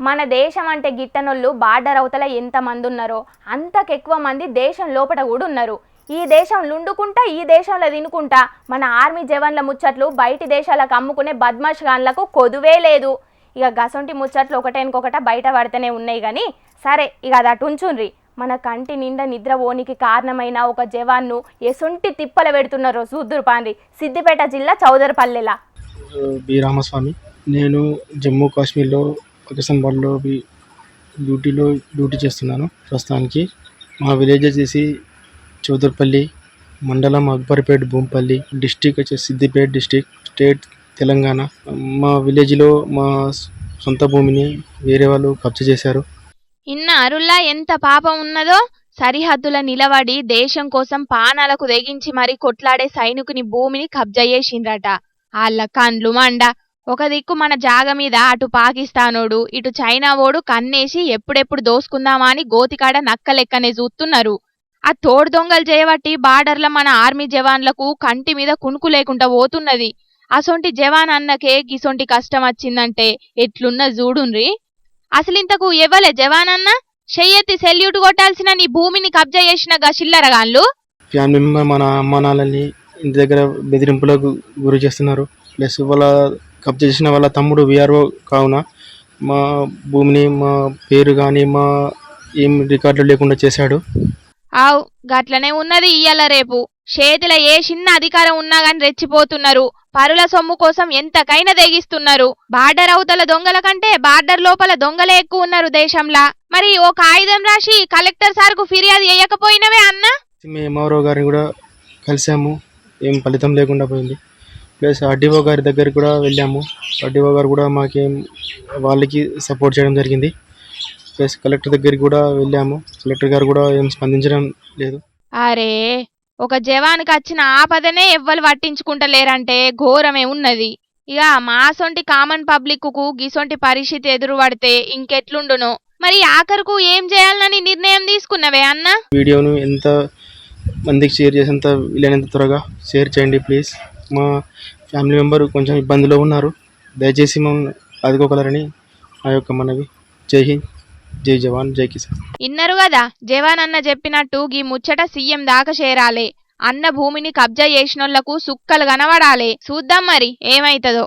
మన దేశం అంటే గిట్టనోళ్ళు బార్డర్ అవతల ఎంతమంది ఉన్నారో అంతకెక్కువ మంది దేశం లోపల కూడా ఉన్నారు. ఈ దేశం లుండుకుంటా ఈ దేశంలో తినుకుంటా మన ఆర్మీ జవాన్ల ముచ్చట్లు బయటి దేశాలకు అమ్ముకునే బద్మాష్ గాన్లకు కొదువే లేదు. ఇక గసొంటి ముచ్చట్లు ఒకటేనుకొకట బయట పడితేనే ఉన్నాయి కానీ సరే ఇక అది అటు ఉంచుండ్రి. మన కంటి నిండా నిద్ర ఓనికి కారణమైన ఒక జవాన్ను ఎసొంటి తిప్పల పెడుతున్నారో చూద్దురు పాండ్రి. సిద్దిపేట జిల్లా చౌదరపల్లెలా బి రామస్వామి. నేను జమ్మూ కాశ్మీర్లో పాకిస్తాన్లో డ్యూటీ చేస్తున్నాను ప్రస్తుతానికి. మా విలేజ్ వచ్చేసి చౌదరపల్లి, మండలం అక్బర్పేట్, భూంపల్లి, డిస్టిక్ వచ్చేసి సిద్దిపేట డిస్టిక్, స్టేట్ తెలంగాణ. మా విలేజ్లో మా సొంత భూమిని వేరే వాళ్ళు కబ్జా చేశారు. ఇన్న అరుల్లా ఎంత పాపం ఉన్నదో. సరిహద్దుల నిలబడి దేశం కోసం పానాలకు తెగించి మరి కొట్లాడే సైనికుని భూమిని కబ్జా చేసిండ్రట. ఆళ్ళ కండ్లు మండ. ఒక దిక్కు మన జాగ మీద అటు పాకిస్తానోడు ఇటు చైనా ఓడు కన్నేసి ఎప్పుడెప్పుడు దోసుకుందామా అని గోతికాడ నక్కలెక్కనే చూస్తున్నారు. ఆ తోడు దొంగలు చేయబట్టి బార్డర్ల మన ఆర్మీ జవాన్లకు కంటి మీద కునుకు లేకుండా పోతున్నది. అసొంటి జవాన్ అన్నకే గిసొంటి కష్టం వచ్చిందంటే ఎట్లున్న చూడుండ్రి. అసలింతకు ఎవ్వలే జవాన్ అన్న చెయ్యెత్తి సెల్యూట్ కొట్టాల్సిన నీ భూమిని కబ్జా చేసిన గా చిల్లరగాన్లు. ఫ్యామిలీ మెంబర్ మన అమ్మ నాన్నల్ని ఇంటి దగ్గర బెదిరింపులకు గురి చేస్తున్నారు. ప్లస్ వాళ్ళ కబ్జా చేసిన వాళ్ళ తమ్ముడు విఆర్ఓ కావున మా భూమిని మా పేరు కానీ మా ఏం రికార్డులు లేకుండా చేశాడు. ఆవ్ గట్లనే ఉన్నది ఇయ్యాల రేపు. చేతిలో ఏ చిన్న అధికారం ఉన్నా గాని రెచ్చిపోతున్నారు. పరుల సొమ్ము కోసం ఎంతకైనా తెగిస్తున్నారు. బార్డర్ అవతల దొంగల కంటే బార్డర్ లోపల దొంగలే ఎక్కువ ఉన్నారు దేశంలా. మరి ఓ కాగితం రాసి కలెక్టర్ సార్కు ఫిర్యాదు చేయకపోయినవే అన్న. మేము ఎంఆర్ఓ గారిని కూడా కలిసాము, ఏం ఫలితం లేకుండా పోయింది. ప్లస్ ఆర్డీఓ గారి దగ్గరికి కూడా వెళ్ళాము. ఆర్డీఓ గారు కూడా మాకేం వాళ్ళకి సపోర్ట్ చేయడం జరిగింది. ప్లస్ కలెక్టర్ దగ్గరికి కూడా వెళ్ళాము. కలెక్టర్ గారు కూడా ఏం స్పందించడం లేదు. అరే ఒక జవాన్కి వచ్చిన ఆపదనే ఎవ్వరు పట్టించుకుంటలేరంటే ఘోరమే ఉన్నది. ఇక మాసొంటి కామన్ పబ్లిక్ కు గిసొంటి పరిస్థితి ఎదురు పడితే ఇంకెట్లుండునో. మరి ఆఖరుకు ఏం చేయాలని నిర్ణయం తీసుకున్నవే అన్న? వీడియోను ఎంత మందికి షేర్ చేసేంత వీలైనంత త్వరగా షేర్ చేయండి ప్లీజ్. మా ఫ్యామిలీ మెంబర్ కొంచెం ఇబ్బందిలో ఉన్నారు, దయచేసి మమ్మల్ని ఆదుకోగలరని నా యొక్క మనవి. జై హింద్, జై జవాన్, జై కిసాన్. ఇన్నరు కదా జవాన్ అన్న చెప్పినట్టు గీ ముచ్చట సీఎం దాకా చేరాలే. అన్న భూమిని కబ్జా చేసినోళ్లకు సుక్కలు కనబడాలే. చూద్దాం మరి ఏమైతదో.